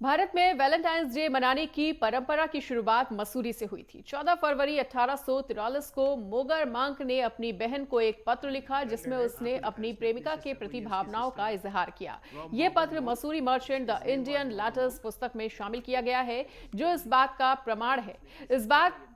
भारत में Valentine's day मनाने की परंपरा की शुरुआत मसूरी से हुई थी। 14 फरवरी 1843 को मोगर मांक ने अपनी बहन को एक पत्र लिखा जिसमें उसने अपनी प्रेमिका के प्रति भावनाओं का इजहार किया। ये पत्र Mussoorie merchant the Indian letters पुस्तक में शामिल किया गया है, जो इस बात का प्रमाण है। इस बात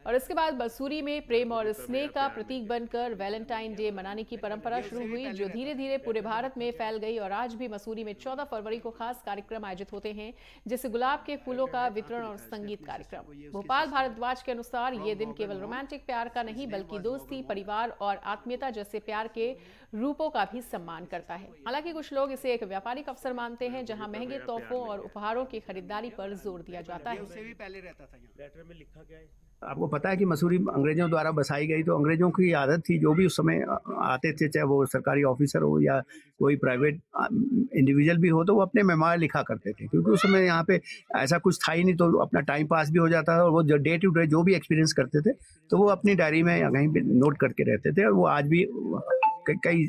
और इसके बाद मसूरी में प्रेम और स्नेह का प्रतीक बनकर वैलेंटाइन डे मनाने की परंपरा शुरू हुई, जो धीरे धीरे पूरे भारत में फैल गई। और आज भी मसूरी में 14 फरवरी को खास कार्यक्रम आयोजित होते हैं, जैसे गुलाब के फूलों का वितरण और संगीत कार्यक्रम। भोपाल भारद्वाज के अनुसार ये दिन केवल रोमांटिक प्यार का नहीं, बल्कि दोस्ती, परिवार और आत्मीयता जैसे प्यार के रूपों का भी सम्मान करता है। हालांकि कुछ लोग इसे एक व्यापारिक अवसर मानते हैं, जहां महंगे तोहफों और उपहारों की खरीदारी पर जोर दिया जाता है। आपको पता है कि मसूरी अंग्रेजों द्वारा बसाई गई, तो अंग्रेजों की आदत थी, जो भी उस समय आते थे, चाहे वो सरकारी ऑफिसर हो या कोई प्राइवेट इंडिविजुअल भी हो, तो वो अपने मेमोयर लिखा करते थे, क्योंकि उस समय यहाँ पे ऐसा कुछ था ही नहीं, तो अपना टाइम पास भी हो जाता था। और वो जो डे टू डे जो भी एक्सपीरियंस करते थे, तो वो अपनी डायरी में या कहीं पे नोट करके रहते थे। और वो आज भी कई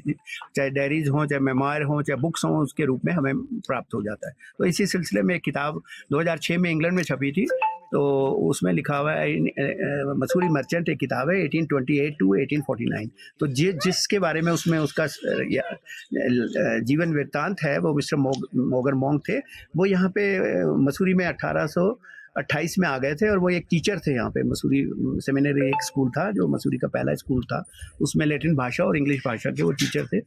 चाहे डायरीज हों, चाहे मेमोयर हों, चाहे बुक्स हों, उसके रूप में हमें प्राप्त हो जाता है। तो इसी सिलसिले में एक किताब 2006 में इंग्लैंड में छपी थी, तो उसमें लिखा हुआ है, मसूरी मर्चेंट एक किताब है 1828 टू 1849। तो जिसके बारे में उसमें उसका जीवन वृत्तांत है, वो मिस्टर मोगर मॉन्क थे। वो यहाँ पे मसूरी में 1828 में आ गए थे, और वो एक टीचर थे यहाँ पे। मसूरी सेमिनरी एक स्कूल था, जो मसूरी का पहला स्कूल था, उसमें लैटिन भाषा और इंग्लिश भाषा के वो टीचर थे।